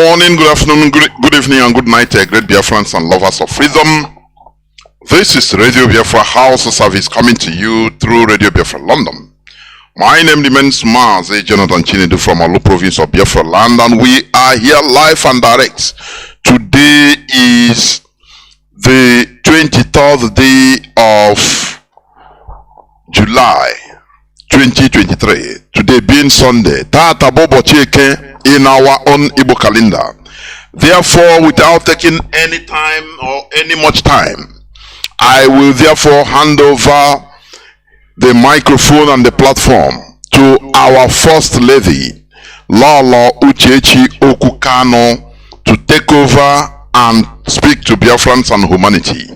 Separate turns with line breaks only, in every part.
morning, good afternoon, good evening, and good night, great Biafrans and lovers of freedom. This is Radio Biafra House Service coming to you through Radio Biafra London. My name remains Mazi Jonathan Chinedu from Olu province of Biafra land, and we are here live and direct. Today is the 23rd day of July 2023. Today being Sunday. Tata Bobo Cheke in our own Igbo calendar. Therefore, without taking any time or any much time, I will therefore hand over the microphone and the platform to our First Lady, LOLO UCHECHI OKWU KANU'S, to take over and speak to Biafrans and humanity.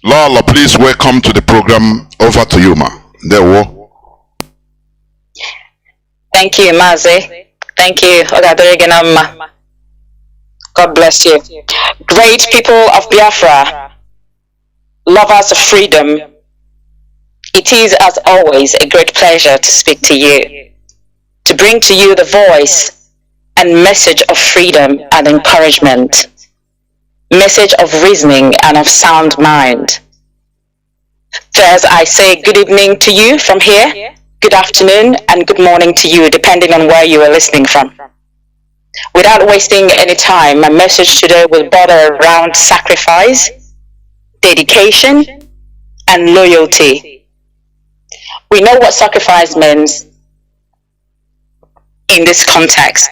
LOLO, please welcome to the program. Over to you, ma.
Thank you, Mazi. Thank you. God bless you. Great people of Biafra, lovers of freedom, it is as always a great pleasure to speak to you, to bring to you the voice and message of freedom and encouragement, message of reasoning and of sound mind. So as I say good evening to you from here, good afternoon and good morning to you, depending on where you are listening from. Without wasting any time, my message today will border around sacrifice, dedication, and loyalty. We know what sacrifice means in this context.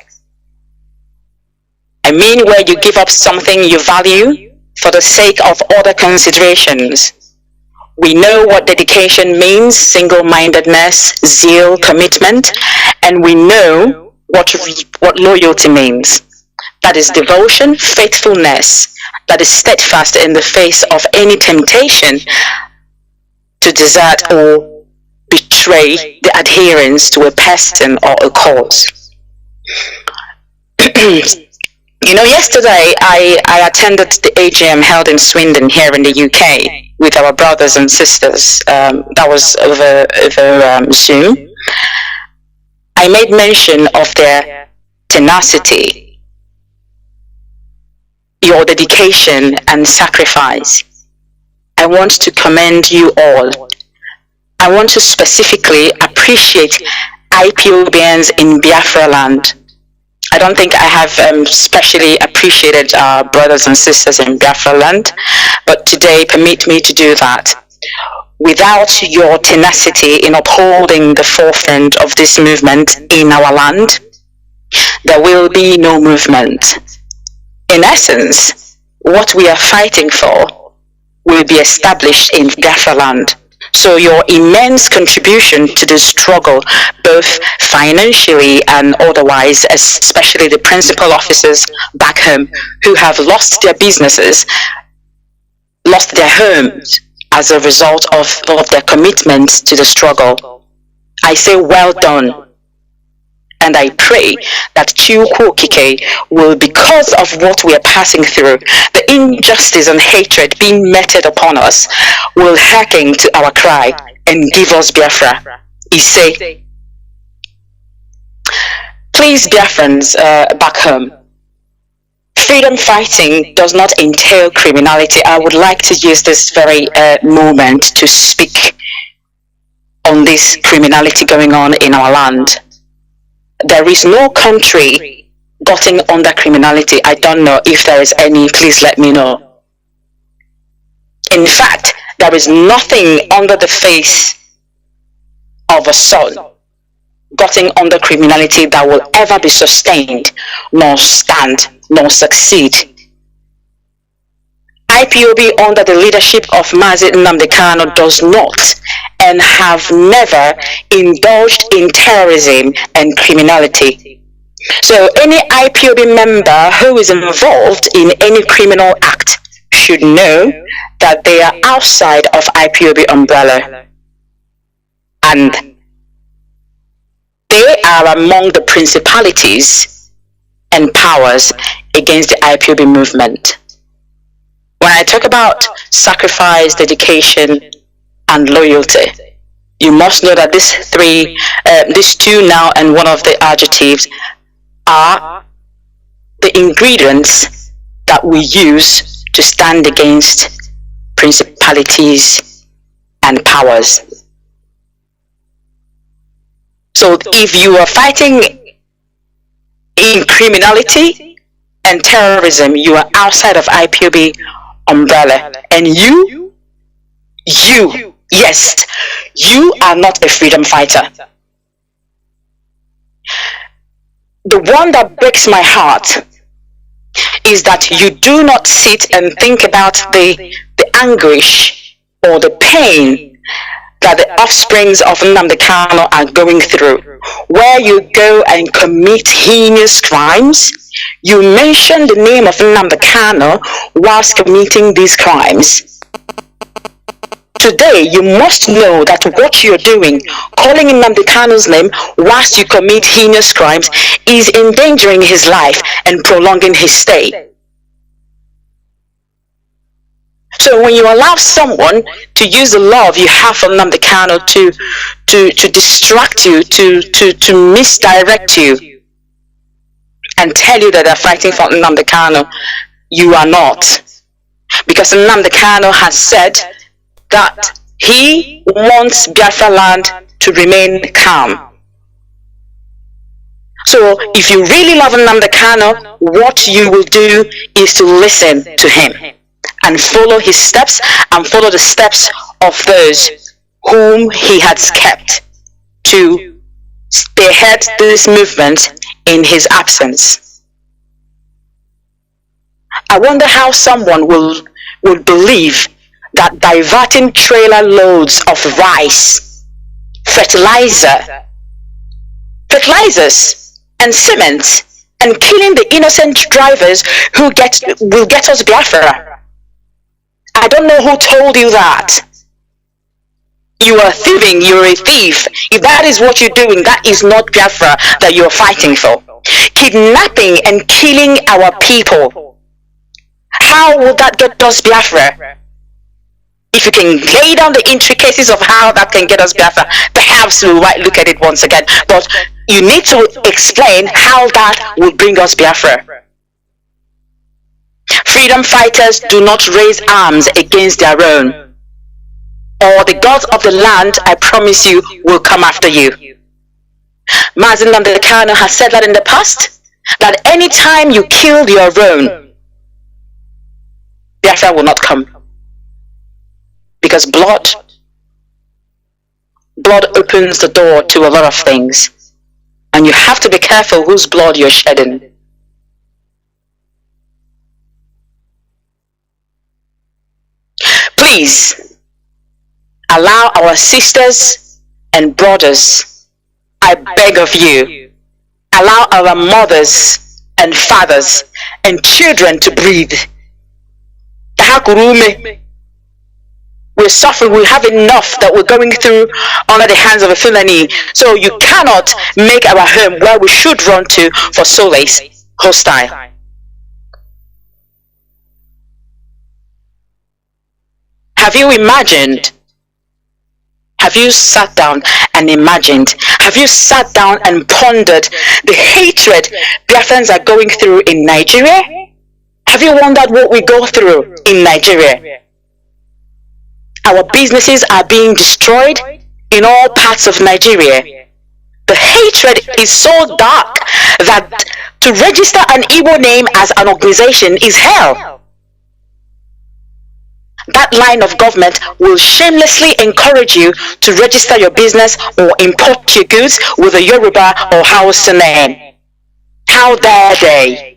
I mean where you give up something you value for the sake of other considerations. We know what dedication means, single-mindedness, zeal, commitment, and we know what loyalty means. That is devotion, faithfulness, that is steadfast in the face of any temptation to desert or betray the adherence to a person or a cause. You know, yesterday I attended the AGM held in Swindon here in the UK with our brothers and sisters. That was over Zoom. I made mention of their tenacity, your dedication and sacrifice. I want to commend you all. I want to specifically appreciate IPOBians in Biafra land. I don't think I have specially appreciated our brothers and sisters in Biafra land, but today permit me to do that. Without your tenacity in upholding the forefront of this movement in our land, there will be no movement. In essence, what we are fighting for will be established in Biafra land. So your immense contribution to the struggle, both financially and otherwise, especially the principal officers back home who have lost their businesses, lost their homes as a result of their commitment to the struggle. I say well done. And I pray that Ukwu Okike will, because of what we are passing through, the injustice and hatred being meted upon us, will hearken to our cry and give us Biafra. He say, please Biafrans back home, freedom fighting does not entail criminality. I would like to use this very moment to speak on this criminality going on in our land. There is no country gotten under criminality. I don't know if there is any. Please let me know. In fact, there is nothing under the face of a sun gotten under criminality that will ever be sustained, nor stand, nor succeed. IPOB under the leadership of Mazi Nnamdi does not and have never indulged in terrorism and criminality. So any IPOB member who is involved in any criminal act should know that they are outside of IPOB umbrella. And they are among the principalities and powers against the IPOB movement. When I talk about sacrifice, dedication, and loyalty, you must know that these two now and one of the adjectives are the ingredients that we use to stand against principalities and powers. So if you are fighting in criminality and terrorism, you are outside of IPOB umbrella. And you, yes, you are not a freedom fighter. The one that breaks my heart is that you do not sit and think about the anguish or the pain that the offsprings of Nnamdi Kanu are going through, where you go and commit heinous crimes. You mention the name of Nnamdi Kanu whilst committing these crimes. Today, you must know that what you're doing, calling Nnamdi Kanu's name whilst you commit heinous crimes, is endangering his life and prolonging his stay. So when you allow someone to use the love you have for Nnamdi Kanu to distract you, to misdirect you, and tell you that they're fighting for Nnamdi Kanu, you are not. Because Nnamdi Kanu has said that he wants Biafra land to remain calm. So if you really love Nnamdi Kanu, what you will do is to listen to him and follow his steps and follow the steps of those whom he has kept to spearhead this movement in his absence. I wonder how someone will believe that diverting trailer loads of rice, fertilizers and cement, and killing the innocent drivers who will get us Biafra. I don't know who told you that. You are thieving, you're a thief. If that is what you're doing, that is not Biafra that you're fighting for. Kidnapping and killing our people. How will that get us Biafra? If you can lay down the intricacies of how that can get us Biafra, perhaps we might look at it once again. But you need to explain how that will bring us Biafra. Freedom fighters do not raise arms against their own, or the gods of the land, I promise you, will come after you. Mazi Nnamdi Kanu has said that in the past, that any time you kill your own, Biafra will not come. Because blood opens the door to a lot of things, and you have to be careful whose blood you're shedding. Please allow our sisters and brothers, I beg of you, allow our mothers and fathers and children to breathe. We're suffering, we have enough that we're going through under the hands of a Fulani. So you cannot make our home where we should run to for solace hostile. Have you imagined? Have you sat down and imagined? Have you sat down and pondered the hatred Biafrans are going through in Nigeria? Have you wondered what we go through in Nigeria? Our businesses are being destroyed in all parts of Nigeria. The hatred is so dark that to register an Igbo name as an organization is hell. That line of government will shamelessly encourage you to register your business or import your goods with a Yoruba or Hausa name. How dare they?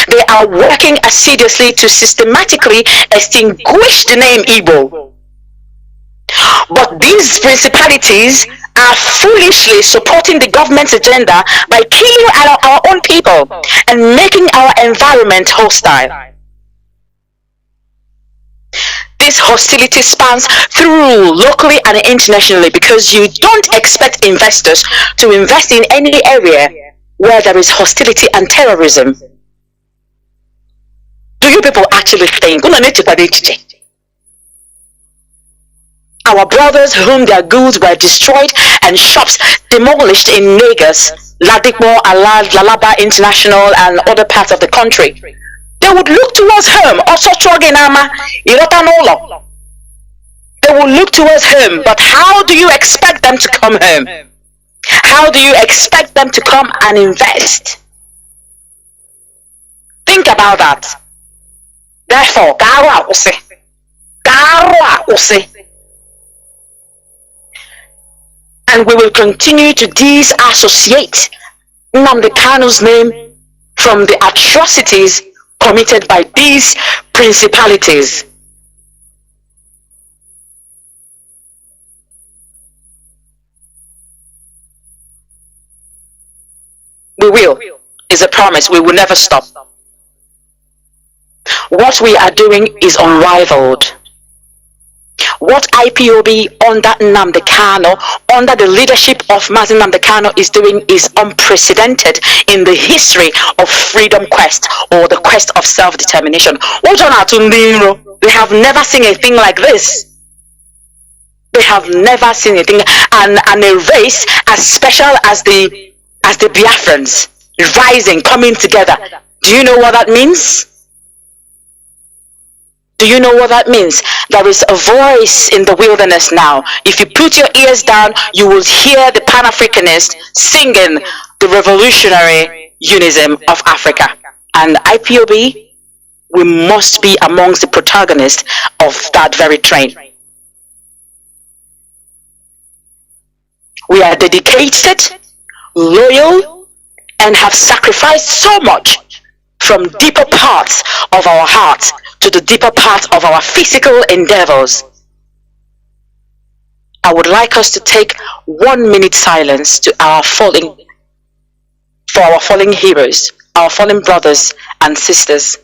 They are working assiduously to systematically extinguish the name Igbo. But these principalities are foolishly supporting the government's agenda by killing our own people and making our environment hostile. This hostility spans through locally and internationally because you don't expect investors to invest in any area where there is hostility and terrorism. Do you people actually think? Our brothers whom their goods were destroyed and shops demolished in Lagos Ladipo, Alad, Lalaba International, and other parts of the country. They would look towards home. Also, Chogenama, Irotanolo. They will look towards home, but how do you expect them to come home? How do you expect them to come and invest? Think about that. Therefore, and we will continue to disassociate Nnamdi Kanu's name from the atrocities committed by these principalities. We will, is a promise. We will never stop. What we are doing is unrivaled. What IPOB under Nnamdi Kanu, under the leadership of Mazi Nnamdi Kanu is doing is unprecedented in the history of freedom quest or the quest of self-determination. They have never seen a thing like this. They have never seen anything, and a race as special as the Biafrans rising, coming together. Do you know what that means? Do you know what that means? There is a voice in the wilderness now. If you put your ears down, you will hear the Pan-Africanists singing the revolutionary unison of Africa. And IPOB, we must be amongst the protagonists of that very train. We are dedicated, loyal, and have sacrificed so much from deeper parts of our hearts to the deeper parts of our physical endeavors. I would like us to take 1 minute silence to for our fallen heroes, our fallen brothers and sisters.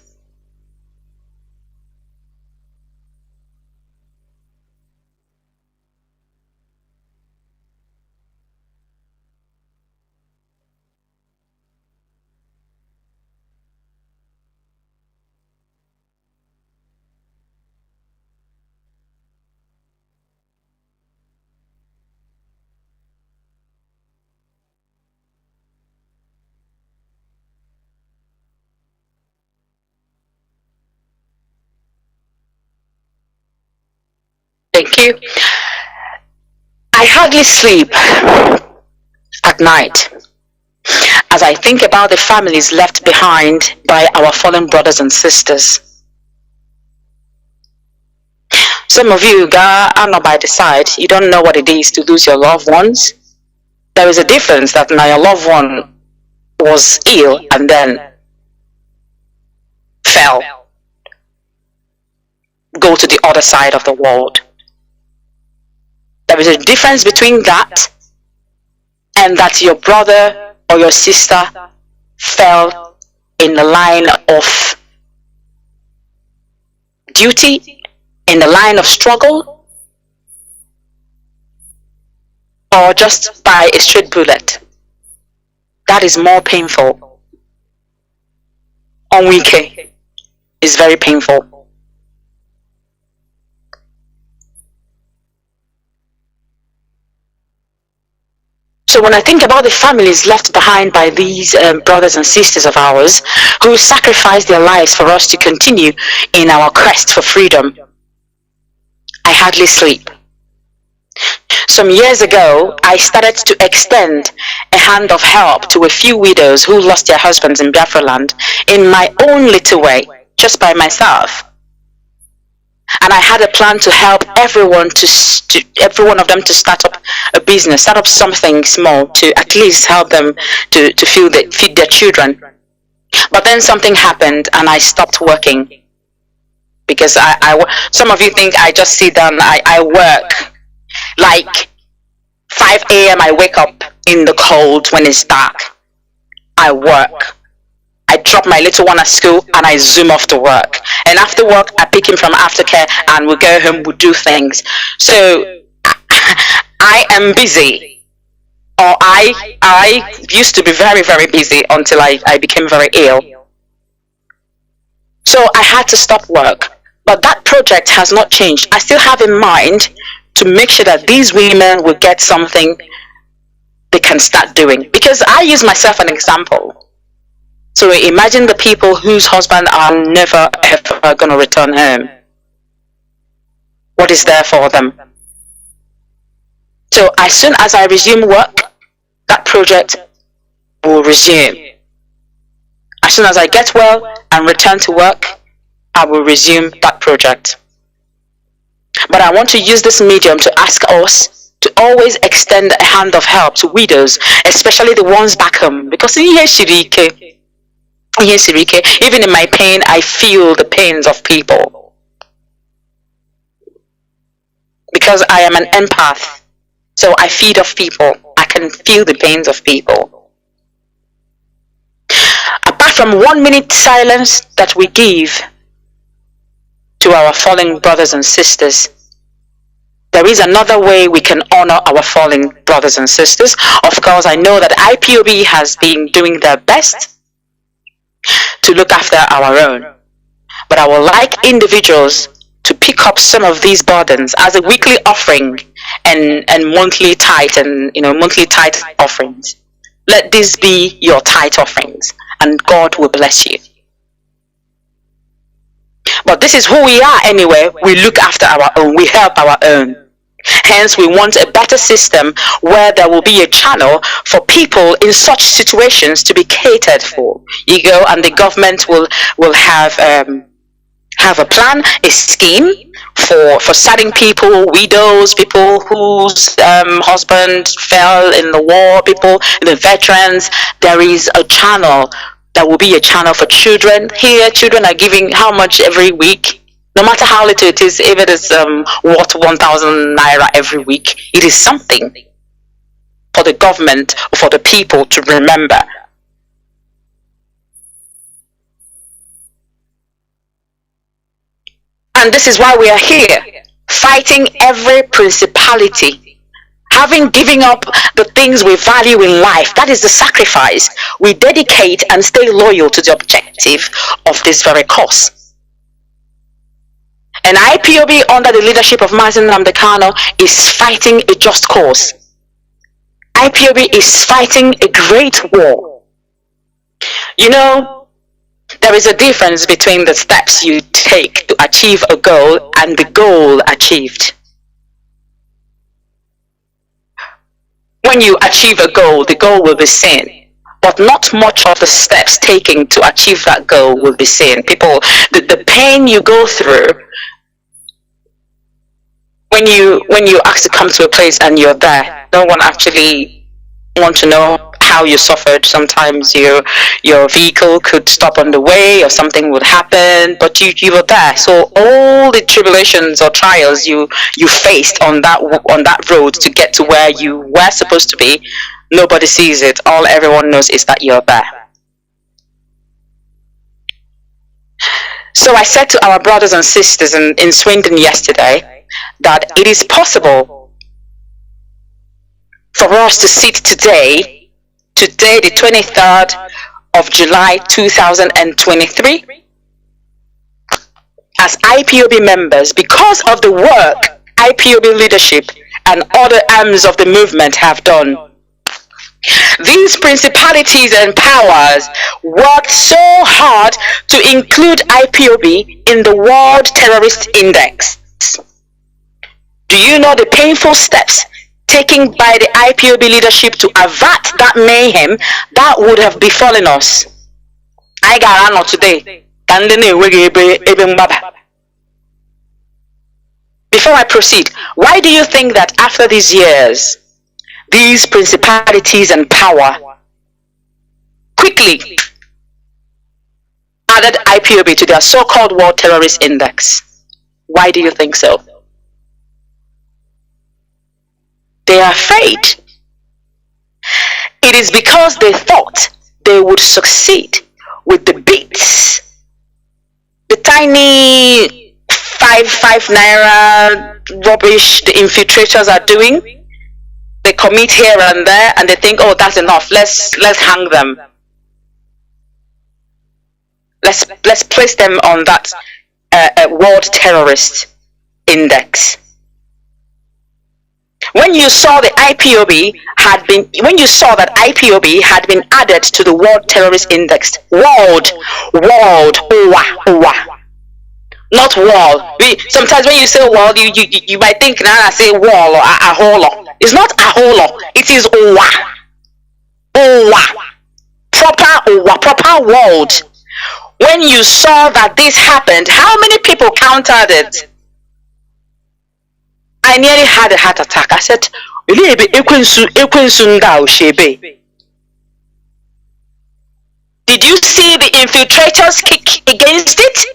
Thank you. I hardly sleep at night as I think about the families left behind by our fallen brothers and sisters. Some of you are not by the side. You don't know what it is to lose your loved ones. There is a difference that now your loved one was ill and then fell. Go to the other side of the world. There is a difference between that and that your brother or your sister fell in the line of duty, in the line of struggle, or just by a straight bullet. That is more painful. Onwike is very painful. So when I think about the families left behind by these brothers and sisters of ours who sacrificed their lives for us to continue in our quest for freedom, I hardly sleep. Some years ago, I started to extend a hand of help to a few widows who lost their husbands in Biafra land in my own little way, just by myself. And I had a plan to help every one of them to start up a business, start up something small to at least help them to feed their children. But then something happened and I stopped working. Because some of you think I just sit down, I work. Like 5 a.m. I wake up in the cold when it's dark. I work. I drop my little one at school and I zoom off to work. And after work, I pick him from aftercare and we go home, we do things. So I am busy. Or I used to be very, very busy until I became very ill. So I had to stop work. But that project has not changed. I still have in mind to make sure that these women will get something they can start doing. Because I use myself an example. So imagine the people whose husband are never ever going to return home. What is there for them? So as soon as I resume work, that project will resume. As soon as I get well and return to work, I will resume that project. But I want to use this medium to ask us to always extend a hand of help to widows, especially the ones back home. Because even in my pain, I feel the pains of people. Because I am an empath, so I feed off people. I can feel the pains of people. Apart from 1 minute silence that we give to our fallen brothers and sisters, there is another way we can honor our fallen brothers and sisters. Of course, I know that IPOB has been doing their best to look after our own. But I would like individuals to pick up some of these burdens as a weekly offering and monthly tithe and monthly tithe offerings. Let this be your tithe offerings, and God will bless you. But this is who we are anyway. We look after our own. We help our own. Hence, we want a better system where there will be a channel for people in such situations to be catered for. You go, and the government will have a plan, a scheme for certain people, widows, people whose husband fell in the war, people, the veterans. There is a channel. There will be a channel for children. Here, children are giving how much every week? No matter how little it is, if it is worth 1,000 naira every week, it is something for the government, for the people to remember. And this is why we are here, fighting every principality, having given up the things we value in life. That is the sacrifice. We dedicate and stay loyal to the objective of this very cause. And IPOB, under the leadership of Mazi Nnamdi, is fighting a just cause. IPOB is fighting a great war. You know, there is a difference between the steps you take to achieve a goal and the goal achieved. When you achieve a goal, the goal will be seen. But not much of the steps taken to achieve that goal will be seen. People, the pain you go through, when you ask to come to a place and you're there, no one actually wants to know how you suffered. Sometimes your vehicle could stop on the way or something would happen, but you were there. So all the tribulations or trials you faced on that road to get to where you were supposed to be, nobody sees it. All everyone knows is that you're there. So I said to our brothers and sisters in Swindon yesterday that it is possible for us to sit today, the 23rd of July 2023, as IPOB members because of the work IPOB leadership and other arms of the movement have done. These principalities and powers worked so hard to include IPOB in the World Terrorist Index. Do you know the painful steps taken by the IPOB leadership to avert that mayhem that would have befallen us? I got on today. Before I proceed, why do you think that after these years, these principalities and power quickly added IPOB to their so-called World Terrorist Index? Why do you think so? They are afraid. It is because they thought they would succeed with the bits, the tiny 5 naira rubbish the infiltrators are doing. They commit here and there and they think, oh, that's enough, let's hang them. Let's place them on that World Terrorist Index. When you saw that IPOB had been added to the World Terrorist Index, world, not wall. Sometimes when you say wall, you might think now I say wall or a holo. It's not a holo. It is proper world. When you saw that this happened, how many people countered it? I nearly had a heart attack. I said, did you see the infiltrators kick against it?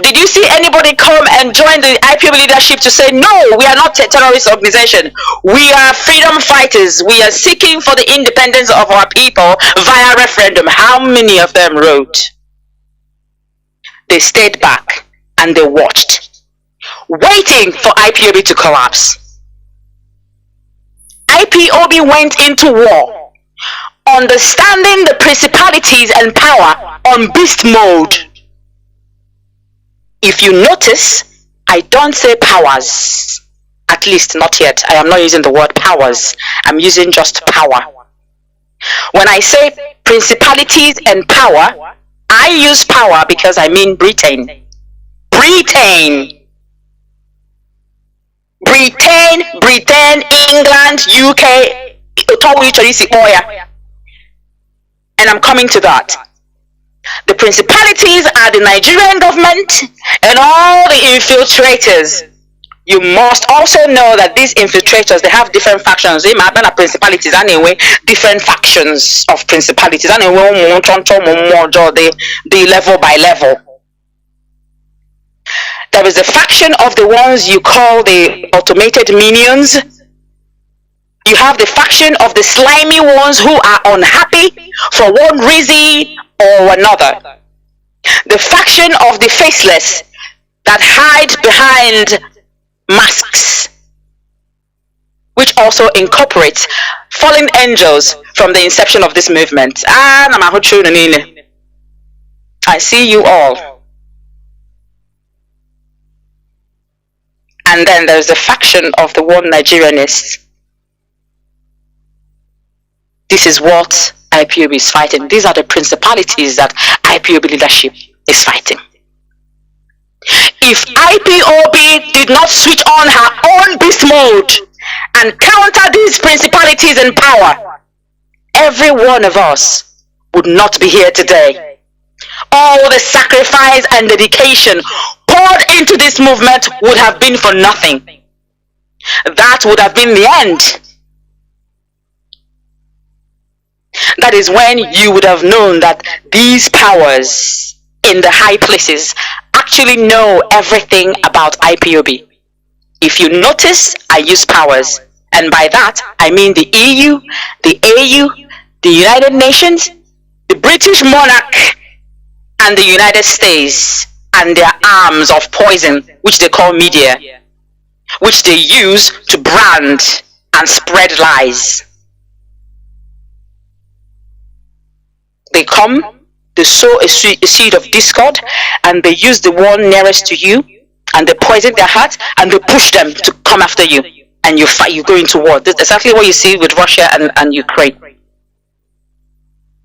Did you see anybody come and join the IPOB leadership to say, no, we are not a terrorist organization. We are freedom fighters. We are seeking for the independence of our people via referendum. How many of them wrote? They stayed back and they watched, waiting for IPOB to collapse. IPOB went into war, understanding the principalities and power on beast mode. If you notice, I don't say powers, at least not yet. I am not using the word powers. I'm using just power. When I say principalities and power, I use power because I mean Britain, England, UK, and I'm coming to that. The principalities are the Nigerian government and all the infiltrators. You must also know that these infiltrators, they have different factions. They might be principalities anyway, different factions of principalities anyway, the level by level. There is a faction of the ones you call the automated minions. You have the faction of the slimy ones who are unhappy for one reason or another. The faction of the faceless that hide behind masks, which also incorporates fallen angels from the inception of this movement. I see you all. And then there's the faction of the one Nigerianists. This is what IPOB is fighting. These are the principalities that IPOB leadership is fighting. If IPOB did not switch on her own beast mode and counter these principalities and power, every one of us would not be here today. All the sacrifice and dedication poured into this movement would have been for nothing. That would have been the end. That is when you would have known that these powers in the high places actually know everything about IPOB. If you notice, I use powers, and by that I mean the EU, the AU, the United Nations, the British monarch, and the United States, and their arms of poison, which they call media, which they use to brand and spread lies. They come, they sow a seed of discord, and they use the one nearest to you, and they poison their hearts, and they push them to come after you, and you fight, you go into war. This is exactly what you see with Russia and Ukraine.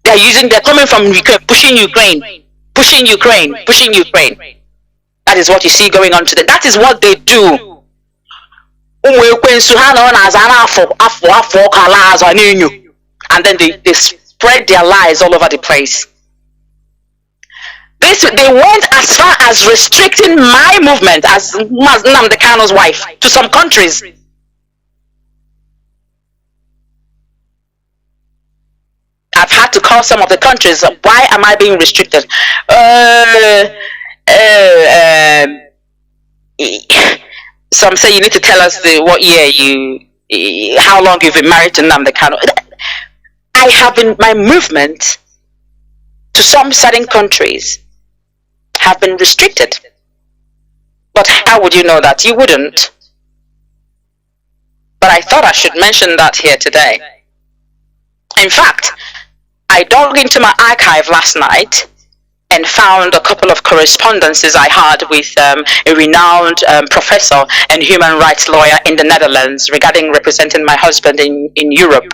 They're coming from Ukraine, pushing Ukraine. That is what you see going on today. That is what they do. And then they spread their lies all over the place. They went as far as restricting my movement as Nnamdi wife to some countries. I've had to call some of the countries. Why am I being restricted? Some say you need to tell us what year how long you've been married to Nnamdi. I have been, my movement to some certain countries have been restricted. But how would you know that? You wouldn't. But I thought I should mention that here today. In fact, I dug into my archive last night and found a couple of correspondences I had with a renowned professor and human rights lawyer in the Netherlands regarding representing my husband in Europe,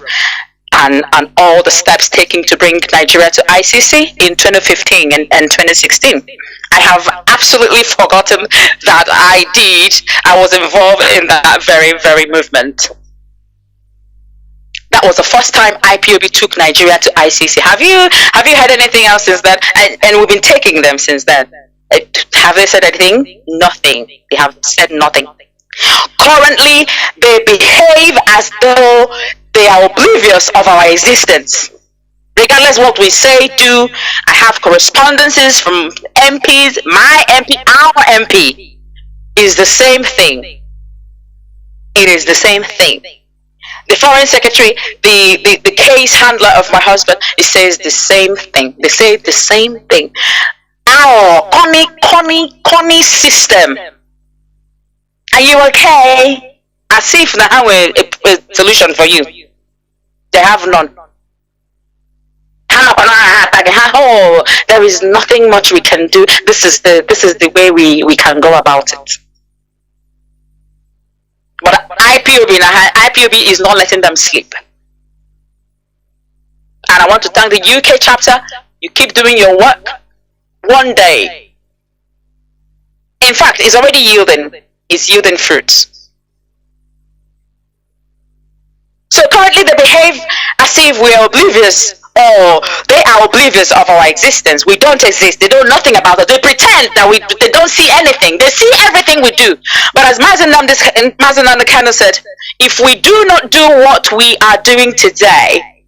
and all the steps taken to bring Nigeria to ICC in 2015 and 2016. I have absolutely forgotten that I was involved in that very, very movement. That was the first time IPOB took Nigeria to ICC. Have you heard anything else since then? And we've been taking them since then. Have they said anything? Nothing. They have said nothing. Currently, they behave as though they are oblivious of our existence. Regardless what we say, do, I have correspondences from MPs. My MP, our MP, is the same thing. It is the same thing. The foreign secretary, the case handler of my husband, he says the same thing. They say the same thing. Our conny system. Are you okay? As if they have a solution for you. They have none. Oh, there is nothing much we can do. This is the way we can go about it. But IPOB is not letting them sleep. And I want to thank the UK chapter. You keep doing your work. One day, in fact, it's already yielding. It's yielding fruits. So currently they behave as if we are oblivious, or they are oblivious of our existence. We don't exist. They know nothing about us. They pretend that they don't see anything. They see everything we do. But as Mazi Nnamdi said, if we do not do what we are doing today,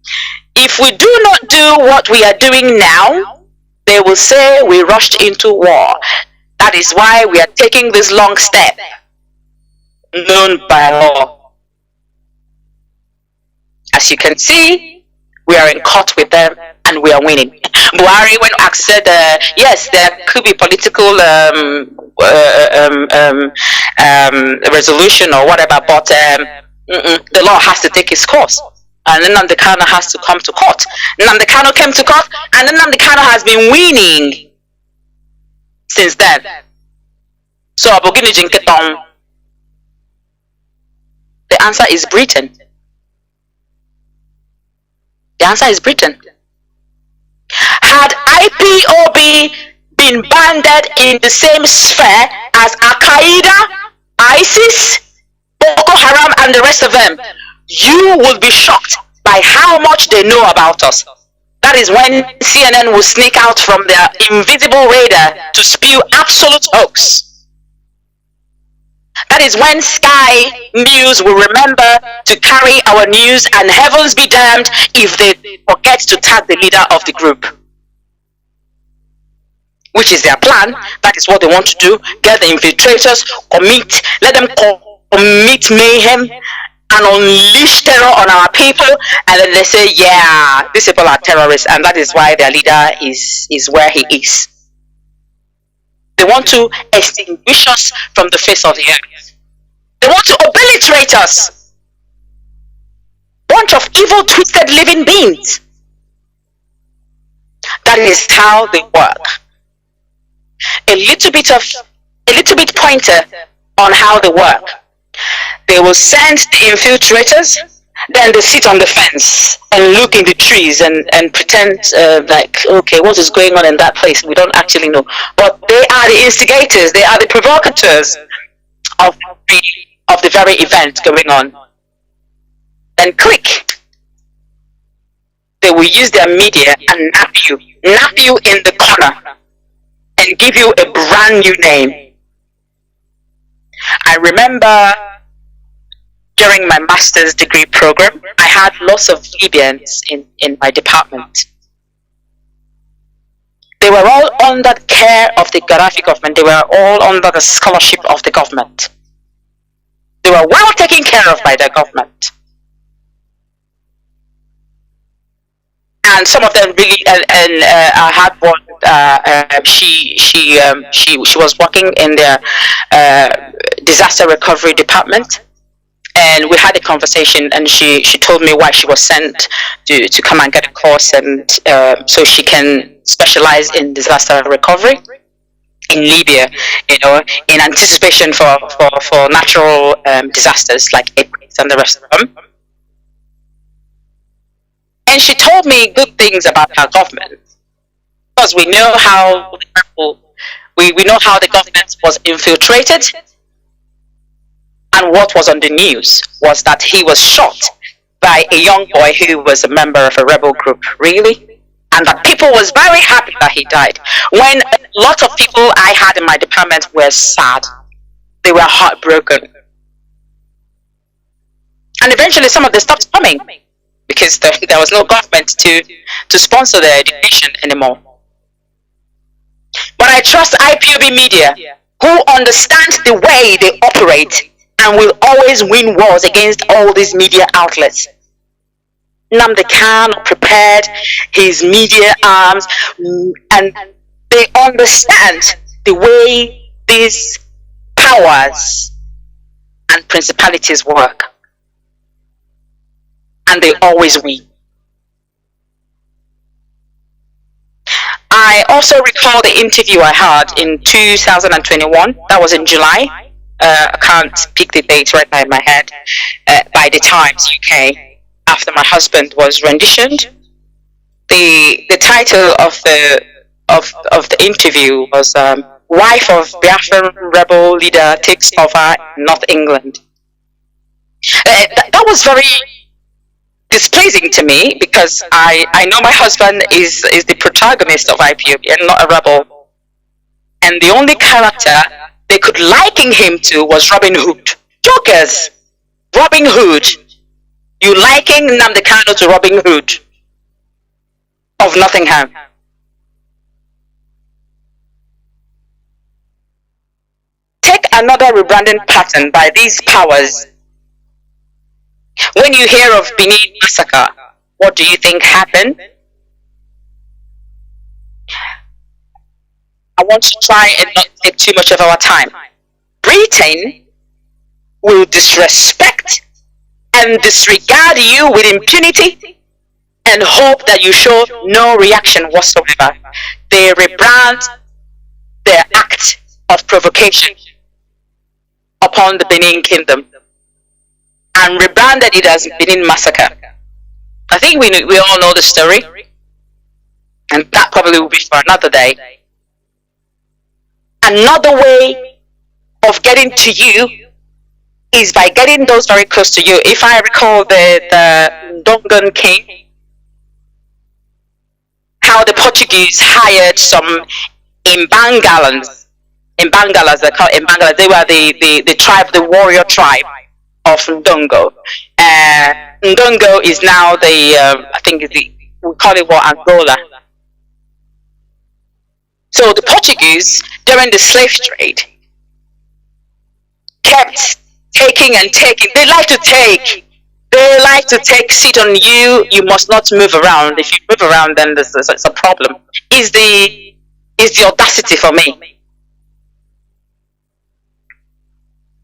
if we do not do what we are doing now, they will say we rushed into war. That is why we are taking this long step, known by law. As you can see, we are in court with them and we are winning. Buhari, when asked, said, yes, there could be political resolution or whatever, but the law has to take its course. And then Nnamdi Kanu has to come to court. Nnamdi Kanu came to court, and then Nnamdi Kanu has been winning since then. So, the answer is Britain. The answer is Britain. Had IPOB been banded in the same sphere as Al-Qaeda, ISIS, Boko Haram, and the rest of them, you will be shocked by how much they know about us. That is when CNN will sneak out from their invisible radar to spew absolute hoax. That is when Sky News will remember to carry our news, and heavens be damned if they forget to tag the leader of the group. Which is their plan. That is what they want to do. Get the infiltrators, let them commit mayhem and unleash terror on our people, and then they say, yeah, these people are terrorists, and that is why their leader is where he is. They want to extinguish us from the face of the earth. They want to obliterate us. Bunch of evil, twisted living beings. That is how they work. A little bit pointer on how they work. They will send the infiltrators, then they sit on the fence and look in the trees and pretend like, okay, what is going on in that place? We don't actually know. But they are the instigators, they are the provocateurs of the very event going on. Then click. They will use their media and nap you in the corner and give you a brand new name. I remember during my master's degree program, I had lots of Libyans in my department. They were all under the care of the Gaddafi government. They were all under the scholarship of the government. They were well taken care of by the government. And some of them really, I had one, she was working in the disaster recovery department. And we had a conversation, and she told me why she was sent to come and get a course, and so she can specialize in disaster recovery in Libya, in anticipation for natural disasters like earthquakes and the rest of them. And she told me good things about our government, because we know how we know how the government was infiltrated. And what was on the news was that he was shot by a young boy who was a member of a rebel group, really? And that people was very happy that he died. When a lot of people I had in my department were sad. They were heartbroken. And eventually some of them stopped coming because there was no government to sponsor their education anymore. But I trust IPOB media, who understand the way they operate and will always win wars against all these media outlets. Nnamdi prepared his media arms, and they understand the way these powers and principalities work. And they always win. I also recall the interview I had in 2021, that was in July. I can't pick the date right now in my head, by the Times UK, after my husband was renditioned. The title of the interview was "Wife of Biafran Rebel Leader Takes Over North England." That was very displeasing to me, because I know my husband is the protagonist of IPOB and not a rebel, and the only character they could liken him to was Robin Hood. Jokers! Robin Hood. You liken Nnamdi Kanu to Robin Hood of Nottingham. Take another rebranding pattern by these powers. When you hear of Benin massacre, what do you think happened? I want to try and not take too much of our time. Britain will disrespect and disregard you with impunity and hope that you show no reaction whatsoever. They rebrand their act of provocation upon the Benin Kingdom and rebranded it as Benin Massacre. I think we all know the story, and that probably will be for another day. Another way of getting to you is by getting those very close to you. If I recall the Ndongan king, how the Portuguese hired some Imbangalans. Imbangalas, they call Imbangalas. They were the tribe, the warrior tribe of Ndongo. Ndongo is now I think we call it Angola. So the Portuguese, during the slave trade, kept taking and taking. They like to take. They like to take seat on you. You must not move around. If you move around, then there's a problem. Is the audacity for me.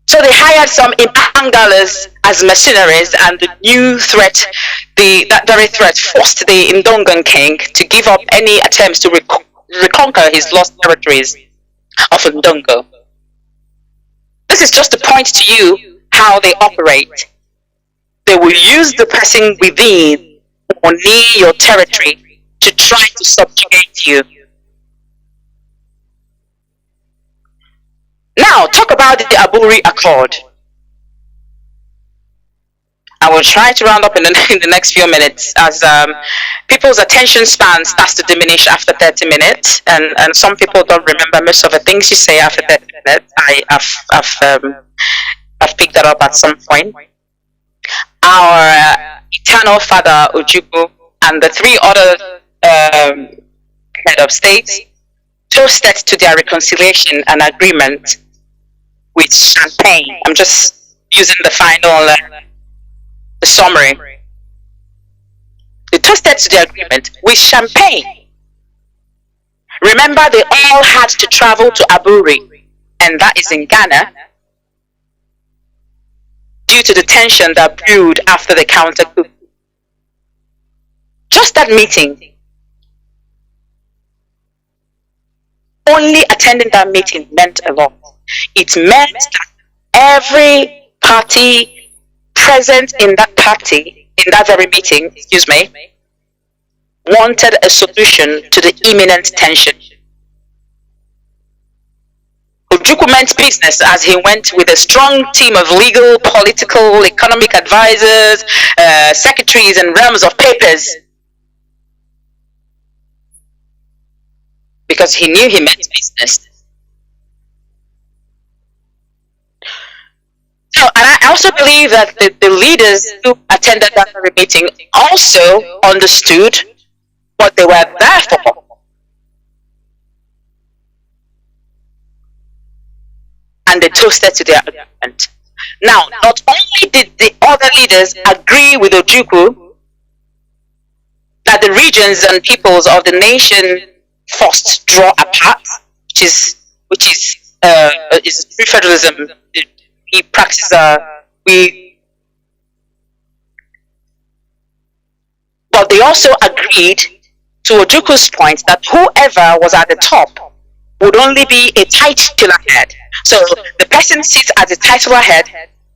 So they hired some Impangalas as mercenaries, and the new threat, that very threat, forced the Ndongan king to give up any attempts to reconquer his lost territories of Ndongo. This is just to point to you how they operate. They will use the person within or near your territory to try to subjugate you. Now, talk about the Aburi Accord. I will try to round up in the next few minutes, as people's attention span starts to diminish after 30 minutes, and some people don't remember most of the things you say after 30 minutes. I've picked that up at some point. Our eternal father Ojukwu and the three other head of states toasted to their reconciliation and agreement with champagne. I'm just using the final the summary. They toasted to the agreement with champagne. Remember, they all had to travel to Aburi, and that is in Ghana, due due to the tension that brewed after the counter coup. Just that meeting, only attending that meeting meant a lot. It meant that every party present in that very meeting, wanted a solution to the imminent tension. Ojukwu meant business as he went with a strong team of legal, political, economic advisors, secretaries, and realms of papers. Because he knew he meant business. So, and I also believe that the leaders who attended that very meeting also understood what they were there for. And they toasted to their agreement. Now, not only did the other leaders agree with Ojukwu that the regions and peoples of the nation first draw apart, which is free federalism. He practices but they also agreed to Ojukwu's point that whoever was at the top would only be a titular head. So the person sits as a titular head,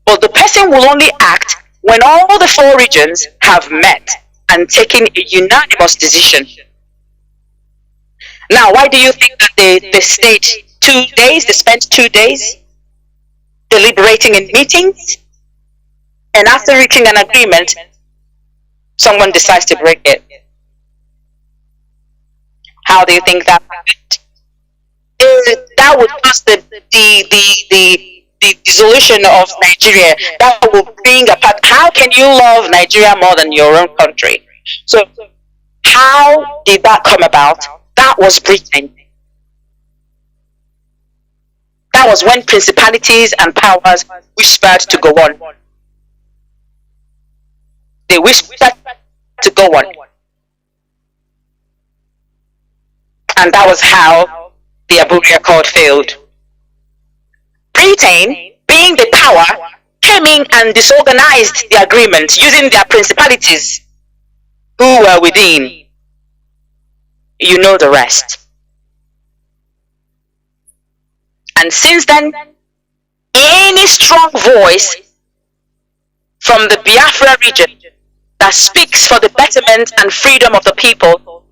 but the person will only act when all the four regions have met and taken a unanimous decision. Now, why do you think that they stayed 2 days? They spent 2 days deliberating in meetings, and after reaching an agreement, someone decides to break it. How do you think that happened? That would cause the dissolution of Nigeria. That will bring apart. How can you love Nigeria more than your own country? So, how did that come about? That was Britain. That was when principalities and powers whispered to go on. They whispered to go on. And that was how the Abuja Accord failed. Britain, being the power, came in and disorganized the agreement using their principalities who were within. You know the rest. And since then, any strong voice from the Biafra region that speaks for the betterment and freedom of the people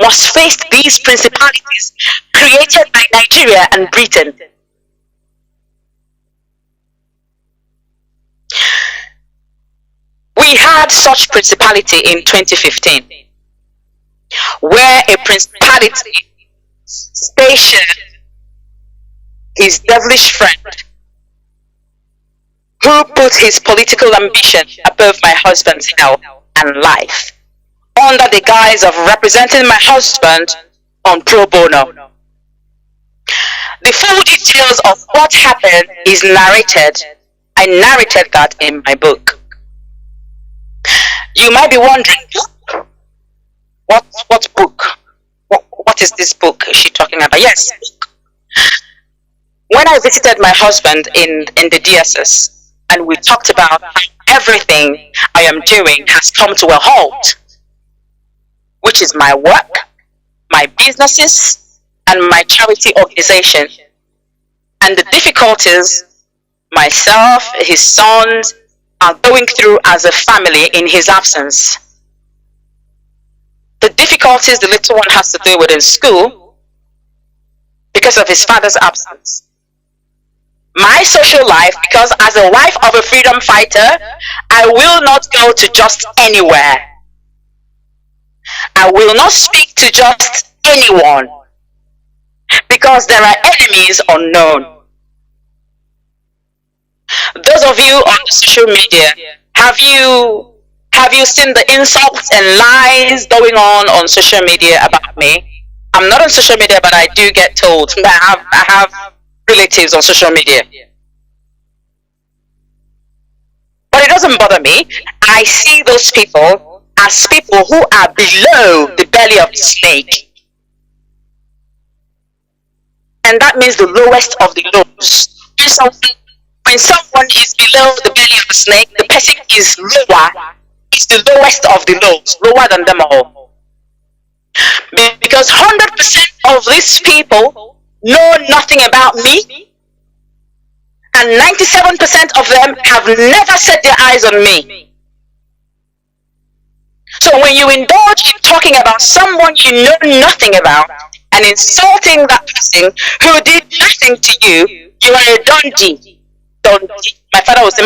must face these principalities created by Nigeria and Britain. We had such principality in 2015, where a principality stationed his devilish friend, who put his political ambition above my husband's health and life, under the guise of representing my husband on pro bono. The full details of what happened is narrated. I narrated that in my book. You might be wondering, what book? What is this book she talking about? Yes. When I visited my husband in the DSS, and we talked about how everything I am doing has come to a halt, which is my work, my businesses, and my charity organization, and the difficulties myself, his sons, are going through as a family in his absence. The difficulties the little one has to deal with in school because of his father's absence. My social life, because as a wife of a freedom fighter, I will not go to just anywhere. I will not speak to just anyone, because there are enemies unknown. Those of you on the social media, have you seen the insults and lies going on social media about me? I'm not on social media, but I do get told. I have relatives on social media. But it doesn't bother me. I see those people as people who are below the belly of the snake. And that means the lowest of the lows. when someone is below the belly of a snake, the person is the lowest of the lows, lower than them all. Because 100% of these people know nothing about me, and 97% of them have never set their eyes on me. So when you indulge in talking about someone you know nothing about and insulting that person who did nothing to you, you are a donkey. Donkey. My father was a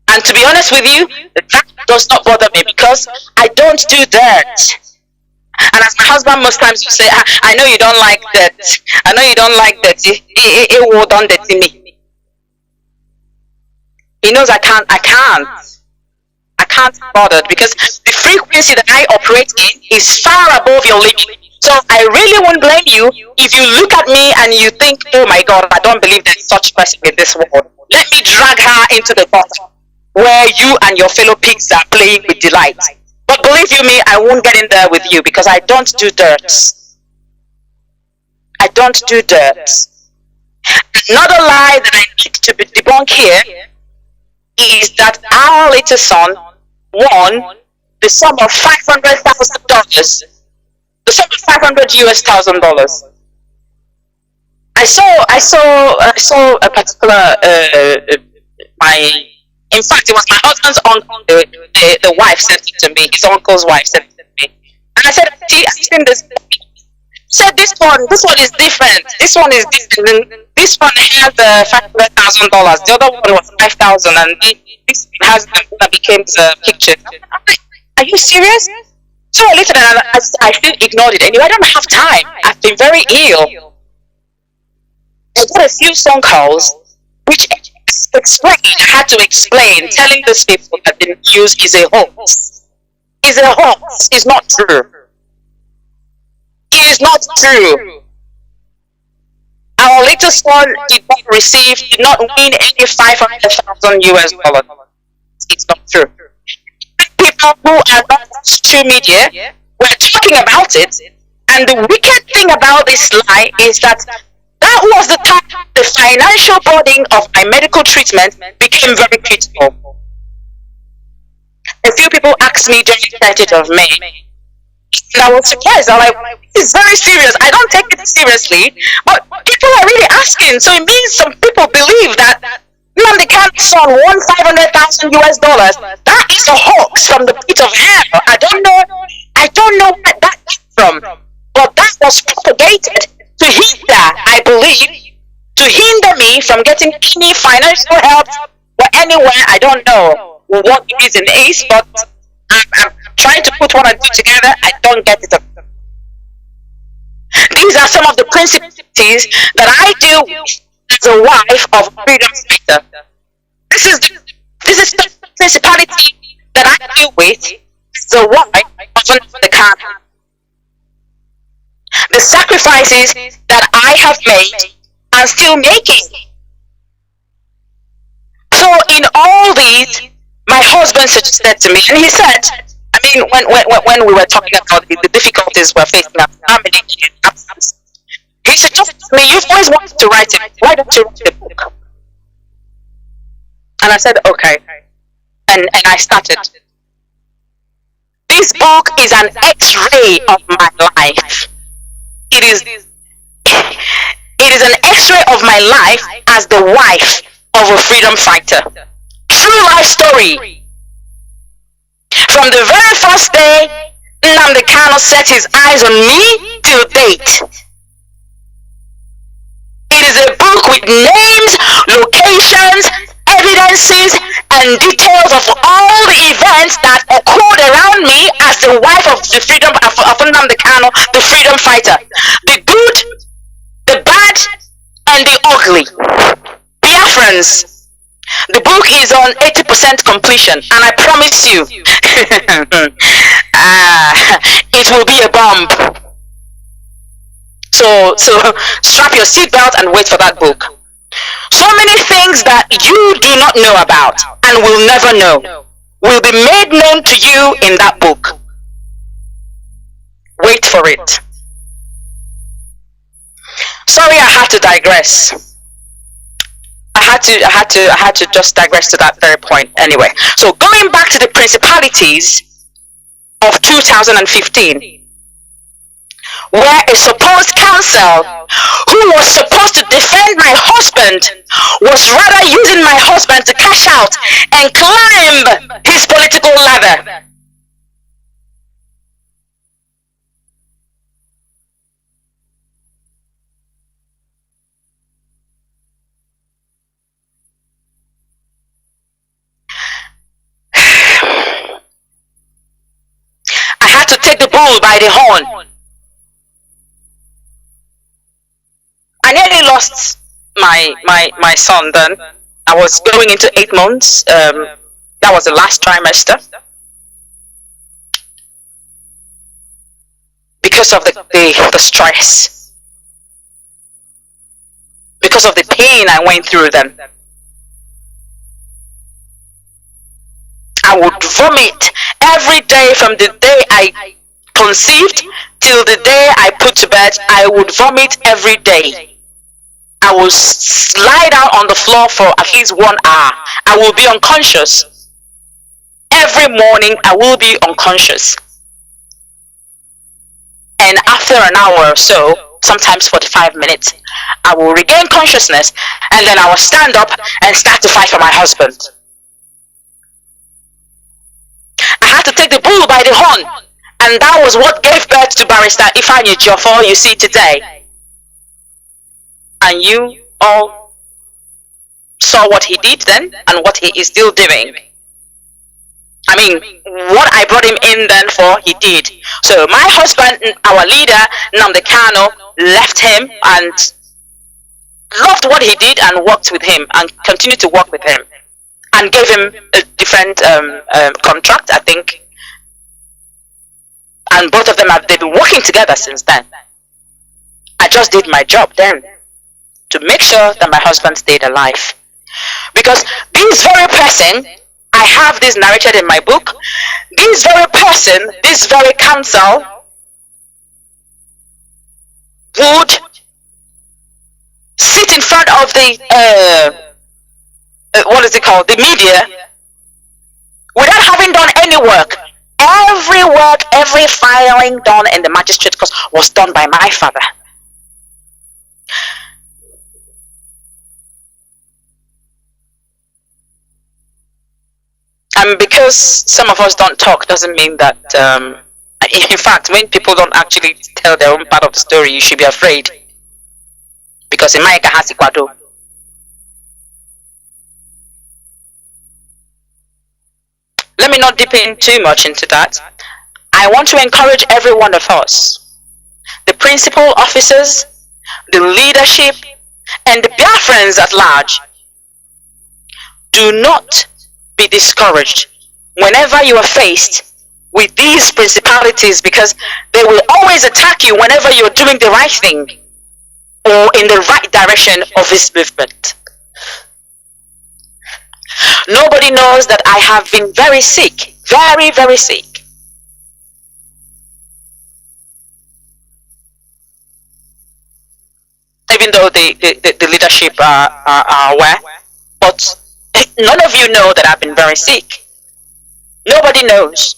and to be honest with you, that does not bother me because I don't do dirt. And as my husband most times will say, I know you don't like that. I know you don't like that. It will don't dirty me. He knows I can't be bothered because the frequency that I operate in is far above your limit. So I really won't blame you if you look at me and you think, oh my God, I don't believe there's such person in this world. Let me drag her into the gutter where you and your fellow pigs are playing with delight. But believe you me, I won't get in there with you because I don't do dirt. I don't do dirt. Another lie that I need to debunk here is that our little son won the sum of $500,000, the sum of $500,000. I saw a particular in fact, it was my husband's uncle, the wife sent it to me, his uncle's wife sent it to me. And I said, see, I've seen this. Said this one is different. This one is different. This one has $500,000. The other one was $5,000, and this has that became the picture. I'm like, are you serious? So later, I still ignored it. Anyway, I don't have time. I've been very ill. I got a few phone calls, which had to explain, telling these people that the news is a hoax. Is a hoax. It's not true. It is not true. Our latest one did not win any $500,000. It's not true. People who are not on social media were talking about it, and the wicked thing about this lie is that was the time the financial burden of my medical treatment became very critical. A few people asked me during the 30th of May, and I was surprised. I'm like, this is very serious. I don't take it seriously, but people are really asking. So it means some people believe that Nnamdi Kanu's son won $500,000. That is a hoax from the pit of hell. I don't know where that came from, but that was propagated to hinder, I believe, to hinder me from getting any financial help or anywhere. I don't know what it is in the East, but I'm trying to put one and two together. I don't get it. These are some of the principles that I deal with as a wife of a freedom fighter. This is the principality that I deal with as a wife of the Kanu. The sacrifices that I have made and still making. So in all these, my husband suggested to me, and he said, I mean, when we were talking about the difficulties we're facing as family, he suggested to me, you've always wanted to write it. Why don't you write a book? And I said, okay. And I started. This book is an X-ray of my life. It is an X-ray of my life as the wife of a freedom fighter. True life story. From the very first day Nnamdi Kanu set his eyes on me till date. It is a book with names, locations, evidences, and details of all the events that occurred around me as the wife of the freedom of Nnamdi Kanu, the freedom fighter. The good, the bad, and the ugly. Biafrans. The book is on 80% completion, and I promise you, it will be a bomb. So strap your seatbelt and wait for that book. So many things that you do not know about and will never know will be made known to you in that book. Wait for it. Sorry, I had to digress. I had to just digress to that very point anyway. So going back to the principalities of 2015, where a supposed counsel who was supposed to defend my husband was rather using my husband to cash out and climb his political ladder. I had to take the bull by the horn. I nearly lost my son then. I was going into 8 months. That was the last trimester. Because of the stress. Because of the pain I went through then. I would vomit every day from the day I conceived till the day I put to bed. I would vomit every day. I will lie down on the floor for at least 1 hour. I will be unconscious. Every morning I will be unconscious. And after an hour or so, sometimes 45 minutes, I will regain consciousness, and then I will stand up and start to fight for my husband. I had to take the bull by the horn, and that was what gave birth to Barrister Ifeanyi Ejiofor you see today. And you all saw what he did then and what he is still doing. I mean, what I brought him in then for, he did. So my husband, our leader, Nnamdi, left him and loved what he did and worked with him and continued to work with him and gave him a different contract, I think. And both of them they've been working together since then. I just did my job then to make sure that my husband stayed alive. Because this very person, I have this narrated in my book, this very person, this very counsel would sit in front of the, what is it called, the media, without having done any work. Every filing done in the magistrate court was done by my father. And because some of us don't talk doesn't mean that, in fact, when people don't actually tell their own part of the story, you should be afraid. Because America has Ikwado. Let me not dip in too much into that. I want to encourage every one of us, the principal officers, the leadership, and the Biafrans at large. Do not be discouraged whenever you are faced with these principalities, because they will always attack you whenever you're doing the right thing or in the right direction of this movement. Nobody knows that I have been very sick, very, very sick. Even though the leadership are aware, but none of you know that I've been very sick. Nobody knows.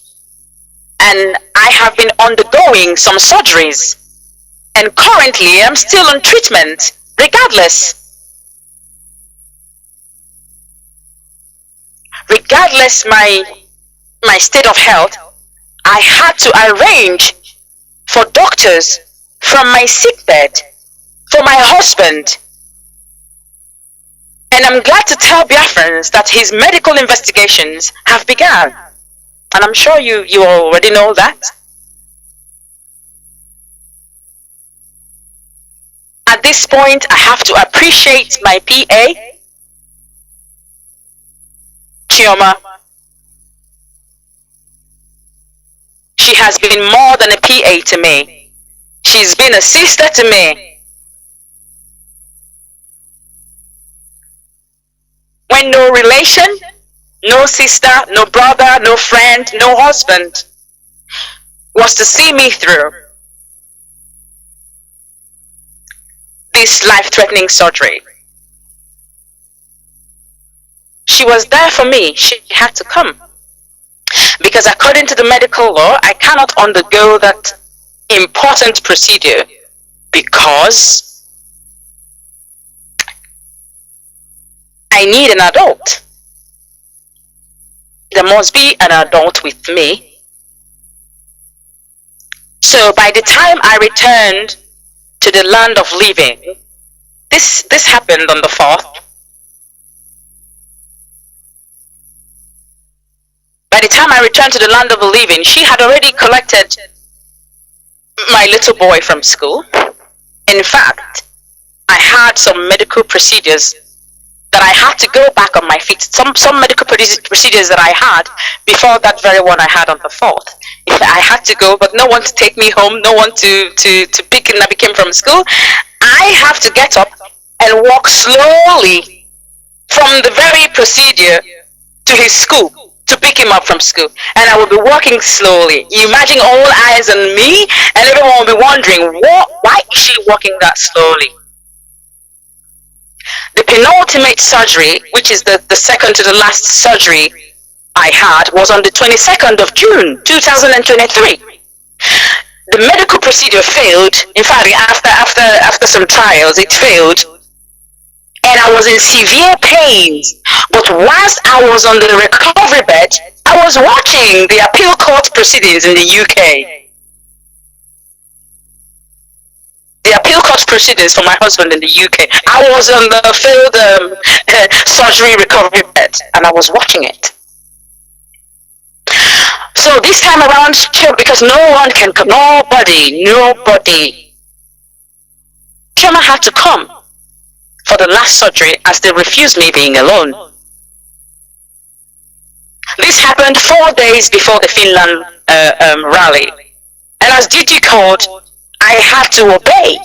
And I have been undergoing some surgeries. And currently I'm still on treatment, regardless. Regardless my state of health, I had to arrange for doctors from my sickbed for my husband. And I'm glad to tell Biafrans that his medical investigations have begun. And I'm sure you already know that. At this point, I have to appreciate my PA, Chioma. She has been more than a PA to me. She's been a sister to me. When no relation, no sister, no brother, no friend, no husband was to see me through, this life-threatening surgery. She was there for me. She had to come. Because according to the medical law, I cannot undergo that important procedure because I need an adult. There must be an adult with me. So by the time I returned to the land of living, this happened on the 4th. By the time I returned to the land of the living, she had already collected my little boy from school. In fact, I had some medical procedures that I had to go back on my feet. Some medical procedures that I had before that very one I had on the 4th. I had to go, but no one to take me home, no one to pick Nnamdi from school. I have to get up and walk slowly from the very procedure to his school to pick him up from school. And I will be walking slowly. You imagine all eyes on me, and everyone will be wondering, why is she walking that slowly? The penultimate surgery, which is the second to the last surgery I had, was on the 22nd of June, 2023. The medical procedure failed. In fact, after some trials, it failed. And I was in severe pains. But whilst I was on the recovery bed, I was watching the appeal court proceedings in the UK. The appeal court proceedings for my husband in the UK. I was on the failed surgery recovery bed, and I was watching it. So this time around, because nobody, Chioma had to come for the last surgery as they refused me being alone. This happened 4 days before the Finland rally. And as duty called, I had to obey.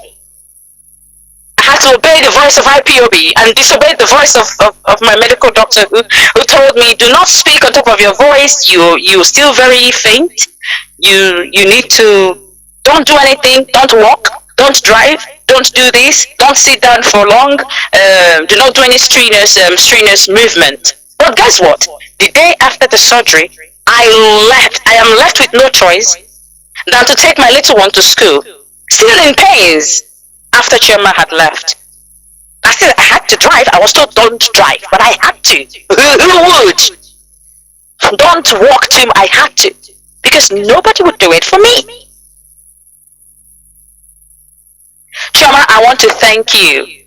I had to obey the voice of IPOB and disobey the voice of my medical doctor who told me, do not speak on top of your voice, you're still very faint, you need to, don't do anything, don't walk, don't drive, don't do this, don't sit down for long, do not do any strenuous movement. But guess what? The day after the surgery, I am left with no choice than to take my little one to school, still in pains after Chioma had left. I had to drive. I was told don't drive, but I had to. Who would? Don't walk to him. I had to, because nobody would do it for me. Chioma, I want to thank you.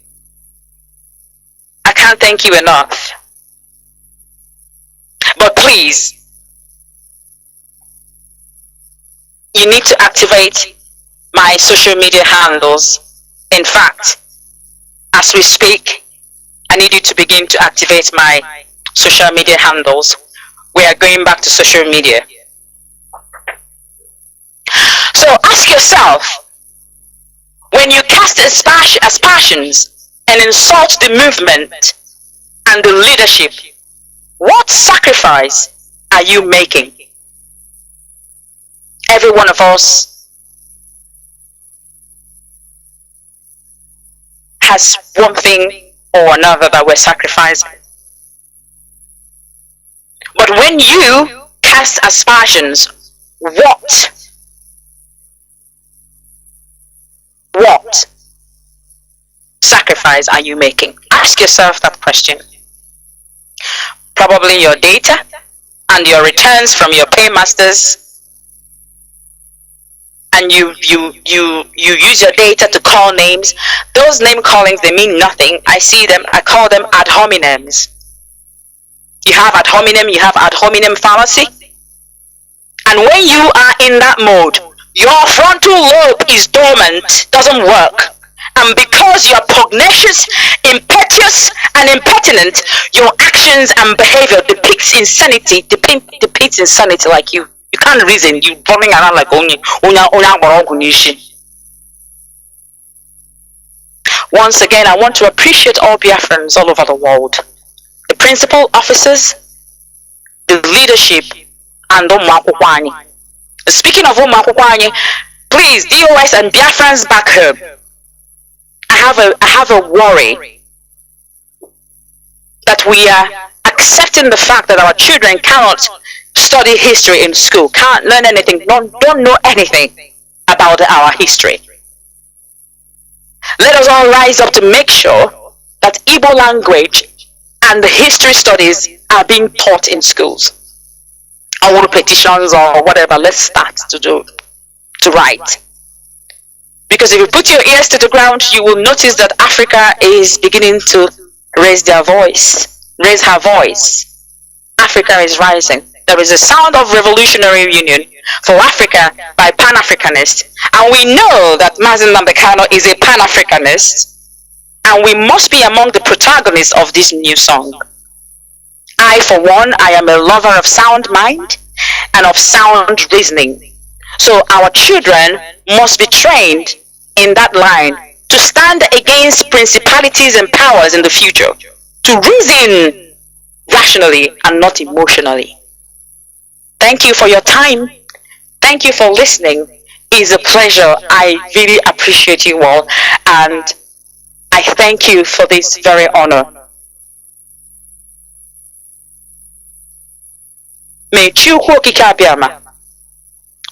I can't thank you enough. But please, you need to activate my social media handles. In fact, as we speak, I need you to begin to activate my social media handles. We are going back to social media. So ask yourself, when you cast aspersions and insult the movement and the leadership, what sacrifice are you making? Every one of us has one thing or another that we're sacrificing. But when you cast aspersions, what sacrifice are you making? Ask yourself that question. Probably your data and your returns from your paymasters, and you use your data to call names. Those name callings, they mean nothing. I see them, I call them ad hominems. You have ad hominem, you have ad hominem fallacy. And when you are in that mode, your frontal lobe is dormant, doesn't work. And because you're pugnacious, impetuous, and impertinent, your actions and behavior depicts insanity, depicts insanity. Like you can't reason, you running around like only. Once again, I want to appreciate all Biafrans all over the world. The principal officers, the leadership, and Umakwani. Speaking of Umakwani, please, DOS and Biafrans back home. I have a worry that we are accepting the fact that our children cannot study history in school, can't learn anything, don't know anything about our history. Let us all rise up to make sure that Igbo language and the history studies are being taught in schools. Our petitions or whatever, let's start to write. Because if you put your ears to the ground, you will notice that Africa is beginning to raise her voice. Africa is rising. There is a sound of revolutionary union for Africa by Pan-Africanists. And we know that Mazi Nnamdi is a Pan-Africanist. And we must be among the protagonists of this new song. I, for one, I am a lover of sound mind and of sound reasoning. So our children must be trained in that line to stand against principalities and powers in the future, to reason rationally and not emotionally. Thank you for your time. Thank you for listening. It's a pleasure. I really appreciate you all, and I thank you for this very honor. May Chukwu Okike Abiama,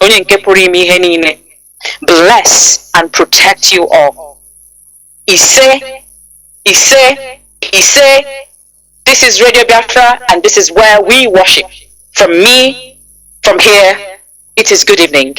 onye nke pụrụ ime ihe niile, bless and protect you all. Ise, Ise, Ise. This is Radio Biafra, and this is where we worship. From me, from here, it is good evening.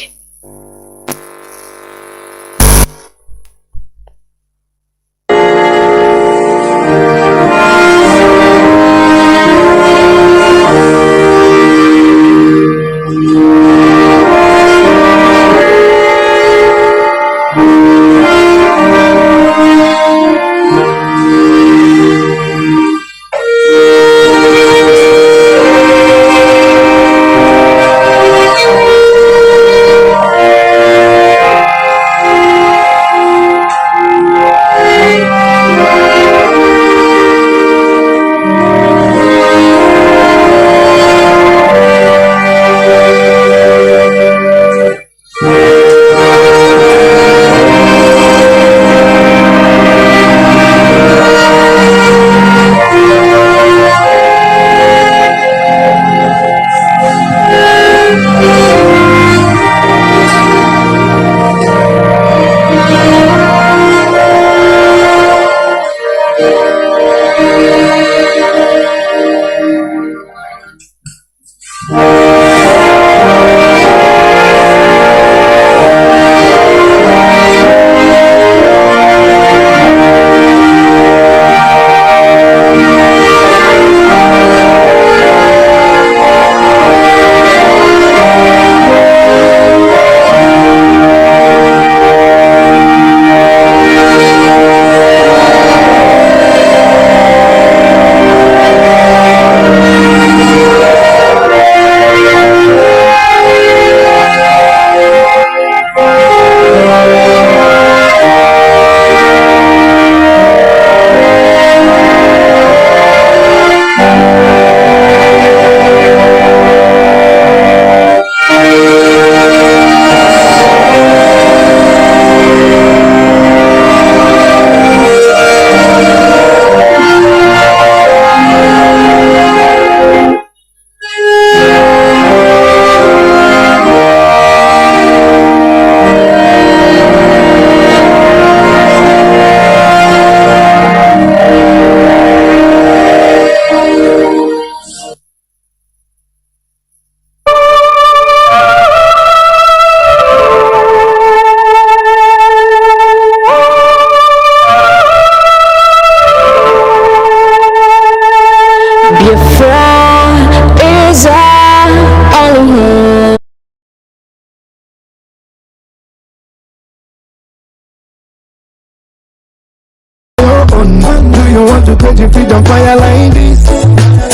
you want to put your feet on fire like this?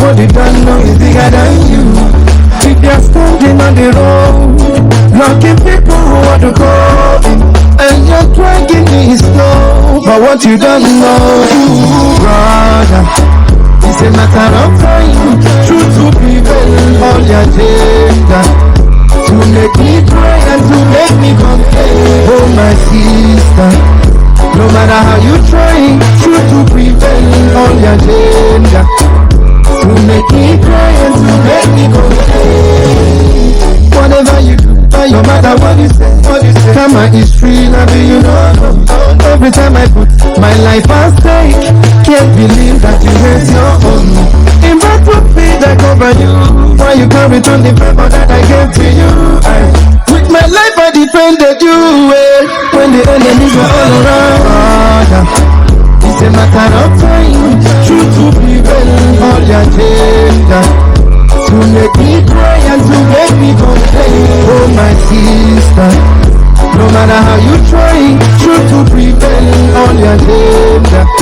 What you don't know is bigger than you. If you're standing on the road, blocking people who want to go in, and you're dragging me slow. But what you don't know, brother, it's a matter of time. Truth to prevail on your agenda, to make me cry and to make me complain. Oh my sister, no matter how you try. be, you know. Every time I put my life at stake, can't believe that you hate your own. In that would be that cover you, why you can't return the favor that I gave to you. With my life I defended you, when the enemies were all around. It's a matter of time, truth to prevail, all your agenda. To make me cry and to make me complain, oh my sister. No matter how you try, truth to prevail on your agenda.